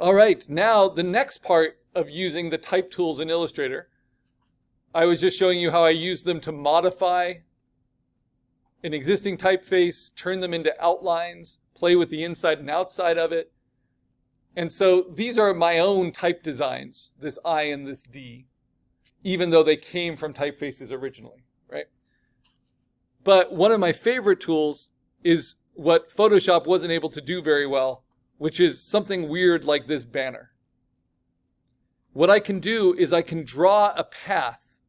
All right, now the next part of using the type tools in Illustrator, I was just showing you how I use them to modify an existing typeface, turn them into outlines, play with the inside and outside of it. And so these are my own type designs, this I and this D, even though they came from typefaces originally, right? But one of my favorite tools is what Photoshop wasn't able to do very well, which is something weird like this banner. What I can do is I can draw a path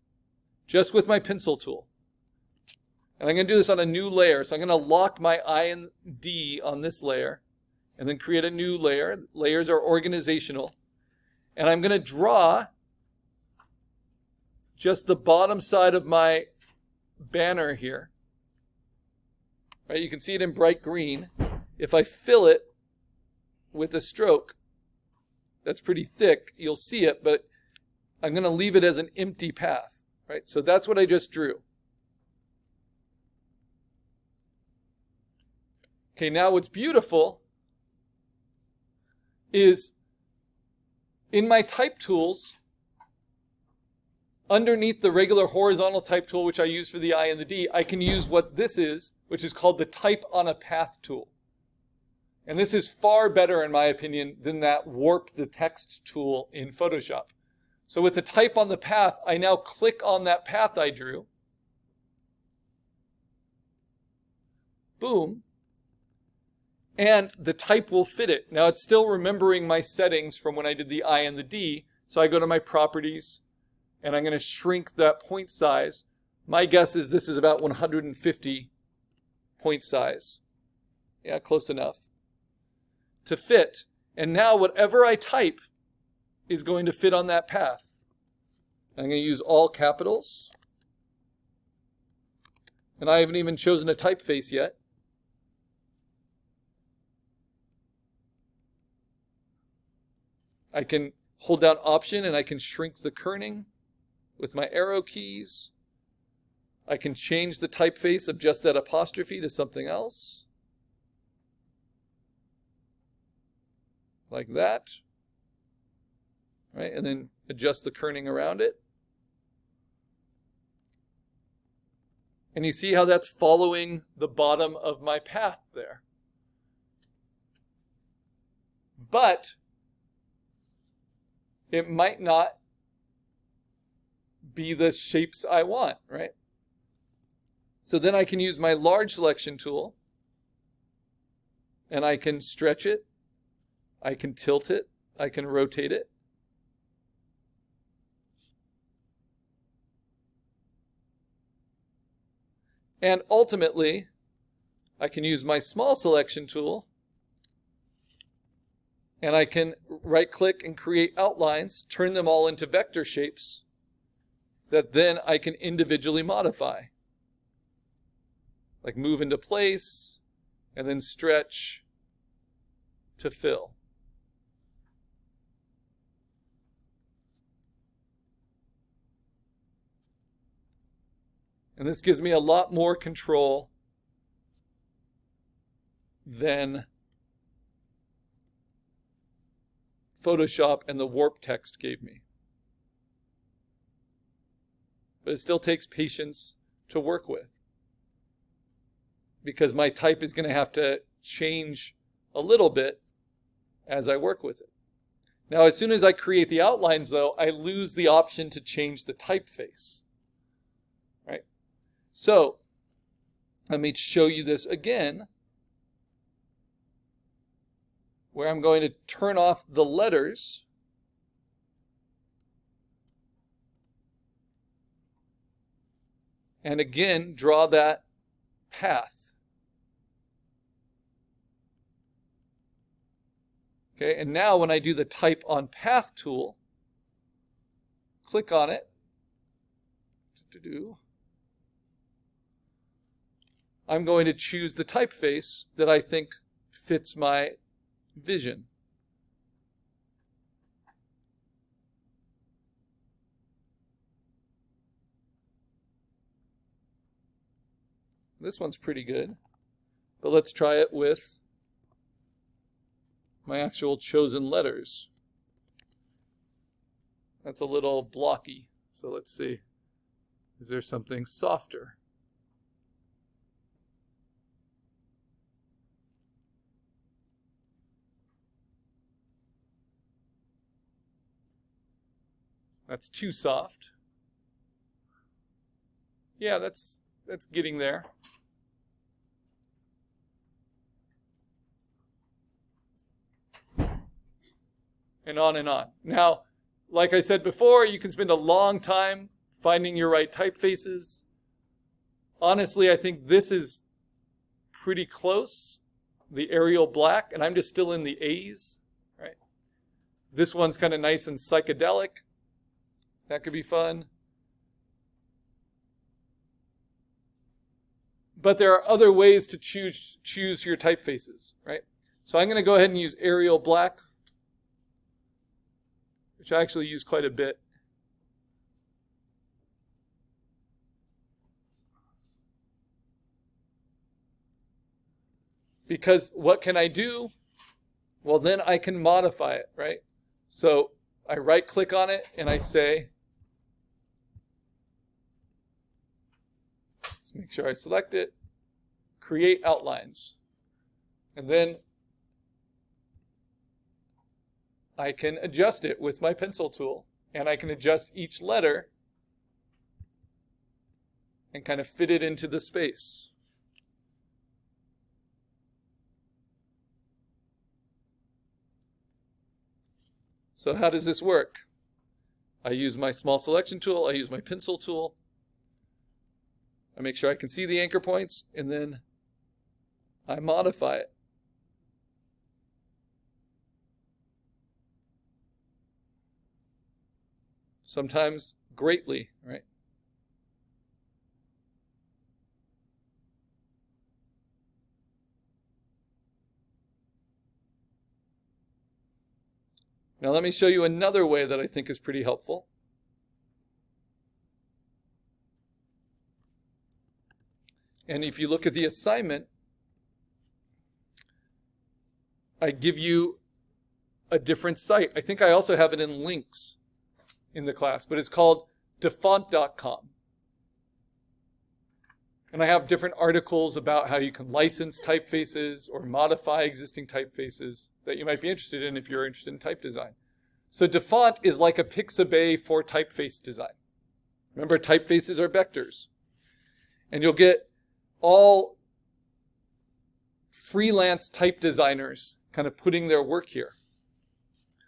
just with my pencil tool. And I'm going to do this on a new layer. So I'm going to lock my I and D on this layer and then create a new layer. Layers are organizational. And I'm going to draw just the bottom side of my banner here. Right? You can see it in bright green. If I fill it with a stroke that's pretty thick, you'll see it, but I'm going to leave it as an empty path. Right? So that's what I just drew. Okay, now what's beautiful is in my type tools, underneath the regular horizontal type tool, which I use for the I and the D, I can use what this is, which is called the type on a path tool. And this is far better, in my opinion, than that warp the text tool in Photoshop. So with the type on the path, I now click on that path I drew. Boom. And the type will fit it. Now it's still remembering my settings from when I did the I and the D. So I go to my properties and I'm going to shrink that point size. My guess is this is about 150 point size. Yeah, close enough to fit. And now whatever I type is going to fit on that path. I'm going to use all capitals. And I haven't even chosen a typeface yet. I can hold down Option and I can shrink the kerning with my arrow keys. I can change the typeface of just that apostrophe to something else. Like that. Right? And then adjust the kerning around it. And you see how that's following the bottom of my path there. But it might not be the shapes I want, right? So then I can use my large selection tool and I can stretch it, I can tilt it, I can rotate it. And ultimately, I can use my small selection tool and I can right-click and create outlines, turn them all into vector shapes that then I can individually modify. Like move into place and then stretch to fill. And this gives me a lot more control than Photoshop and the warp text gave me. But it still takes patience to work with, because my type is going to have to change a little bit as I work with it. Now, as soon as I create the outlines, though, I lose the option to change the typeface. Right? So, let me show you this again, where I'm going to turn off the letters. And again, draw that path. Okay, and now when I do the type on path tool, click on it. I'm going to choose the typeface that I think fits my vision. This one's pretty good, but let's try it with my actual chosen letters. That's a little blocky. So let's see. Is there something softer? That's too soft. Yeah, that's getting there. And on and on. Now, like I said before, you can spend a long time finding your right typefaces. Honestly, I think this is pretty close, the Arial black, and I'm just still in the A's, right? This one's kind of nice and psychedelic. That could be fun. But there are other ways to choose your typefaces, right? So I'm going to go ahead and use Arial black, which I actually use quite a bit. Because what can I do? Well, then I can modify it, right? So I right click on it and I say, let's make sure I select it, create outlines. And then I can adjust it with my pencil tool, and I can adjust each letter and kind of fit it into the space. So how does this work? I use my small selection tool, I use my pencil tool, I make sure I can see the anchor points, and then I modify it. Sometimes greatly, right? Now let me show you another way that I think is pretty helpful. And if you look at the assignment, I give you a different site. I think I also have it in links in the class, but it's called Dafont.com. And I have different articles about how you can license typefaces or modify existing typefaces that you might be interested in if you're interested in type design. So Dafont is like a Pixabay for typeface design. Remember, typefaces are vectors. And you'll get all freelance type designers kind of putting their work here.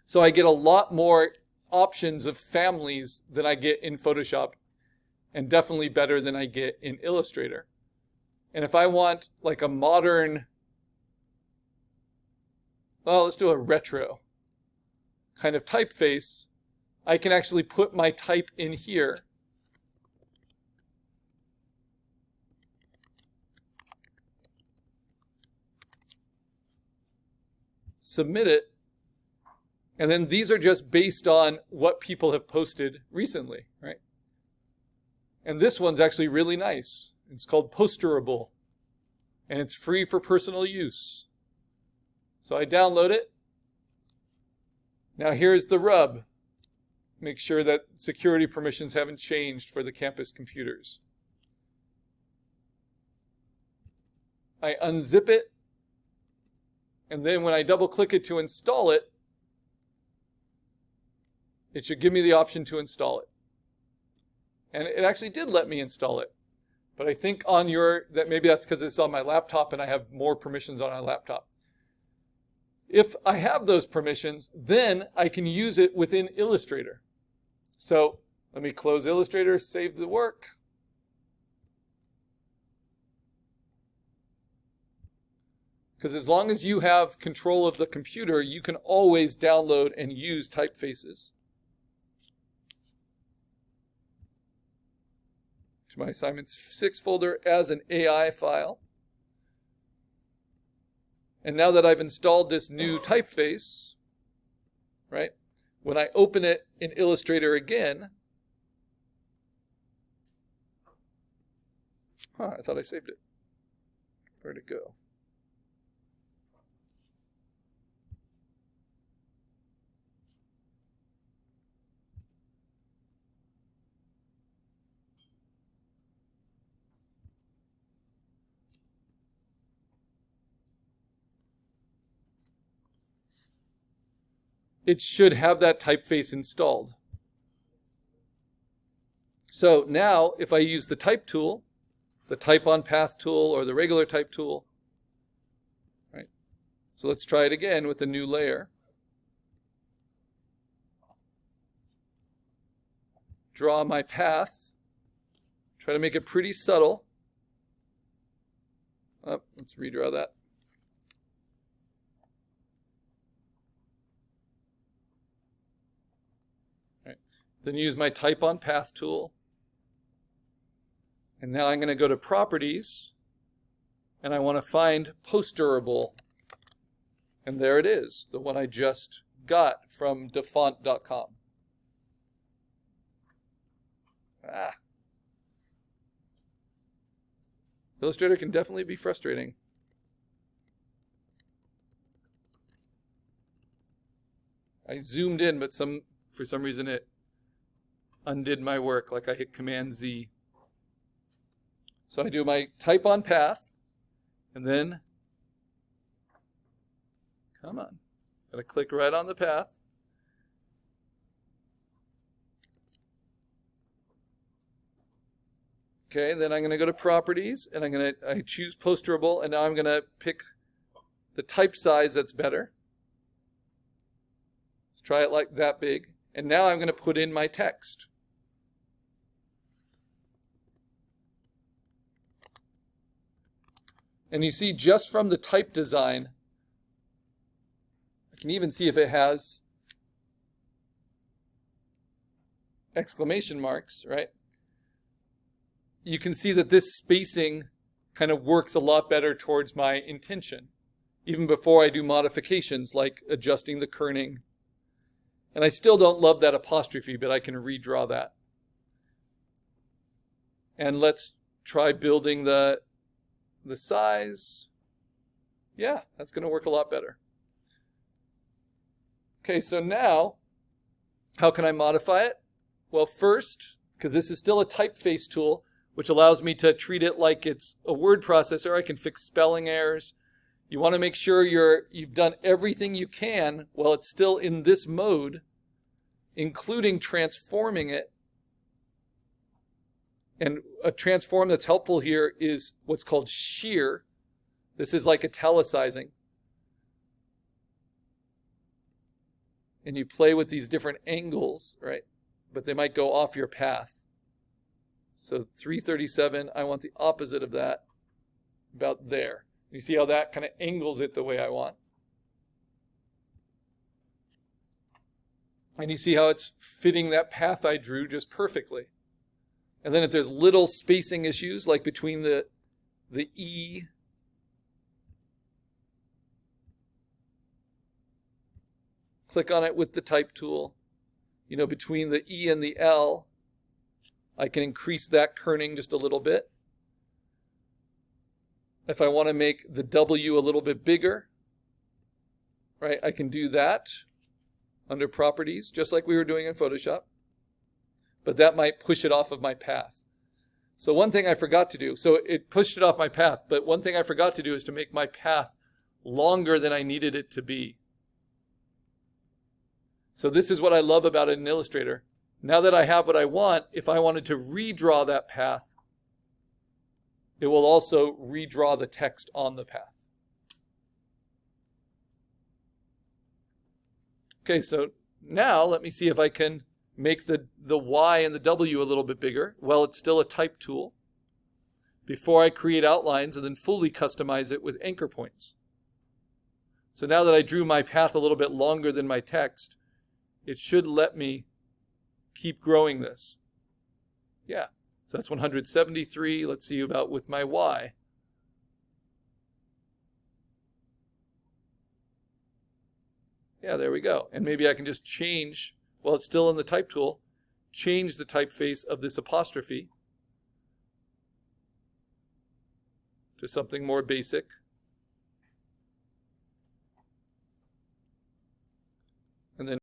So I get a lot more options of families than I get in Photoshop, and definitely better than I get in Illustrator. And if I want like a modern, well, let's do a retro kind of typeface, I can actually put my type in here. Submit it. And then these are just based on what people have posted recently, right? And this one's actually really nice. It's called Posterable, and it's free for personal use. So I download it. Now here's the rub. Make sure that security permissions haven't changed for the campus computers. I unzip it, and then when I double click it to install it, it should give me the option to install it. And it actually did let me install it. But I think on that maybe that's because it's on my laptop and I have more permissions on my laptop. If I have those permissions, then I can use it within Illustrator. So let me close Illustrator, save the work. Because as long as you have control of the computer, you can always download and use typefaces. To my assignment 6 folder as an AI file. And now that I've installed this new typeface, right, when I open it in Illustrator again, I thought I saved it. Where'd it go? it should have that typeface installed. So now if I use the type tool, the type on path tool or the regular type tool, right? So let's try it again with a new layer. Draw my path. Try to make it pretty subtle. Oh, let's redraw that. Right. Then use my type on path tool. And now I'm going to go to properties and I want to find post durable. And there it is, the one I just got from Dafont.com. Illustrator can definitely be frustrating. I zoomed in, but for some reason it undid my work, like I hit Command Z. So I do my type on path, and then, come on, gotta click right on the path. Okay, then I'm going to go to properties, and I choose post durable, and now I'm going to pick the type size that's better. Let's try it like that big. And now I'm going to put in my text. And you see just from the type design, I can even see if it has exclamation marks, right? You can see that this spacing kind of works a lot better towards my intention, even before I do modifications like adjusting the kerning. And I still don't love that apostrophe, but I can redraw that. And let's try building the size. Yeah, that's going to work a lot better. Okay, so now, how can I modify it? Well, first, because this is still a typeface tool, which allows me to treat it like it's a word processor. I can fix spelling errors. You want to make sure you've done everything you can while it's still in this mode, including transforming it. And a transform that's helpful here is what's called shear. This is like italicizing. And you play with these different angles, right? But they might go off your path. So 337, I want the opposite of that, about there. You see how that kind of angles it the way I want. And you see how it's fitting that path I drew just perfectly. And then if there's little spacing issues, like between the E click on it with the type tool, between the E and the L, I can increase that kerning just a little bit. If I want to make the W a little bit bigger, right, I can do that under properties, just like we were doing in Photoshop. But that might push it off of my path. So one thing I forgot to do, so it pushed it off my path, but one thing I forgot to do is to make my path longer than I needed it to be. So this is what I love about it in Illustrator. Now that I have what I want, if I wanted to redraw that path, it will also redraw the text on the path. Okay, so now let me see if I can make the Y and the W a little bit bigger. Well, it's still a type tool. Before I create outlines and then fully customize it with anchor points. So now that I drew my path a little bit longer than my text, it should let me keep growing this. Yeah, so that's 173. Let's see about with my Y. Yeah, there we go. And maybe I can just change, while it's still in the type tool, change the typeface of this apostrophe to something more basic. And then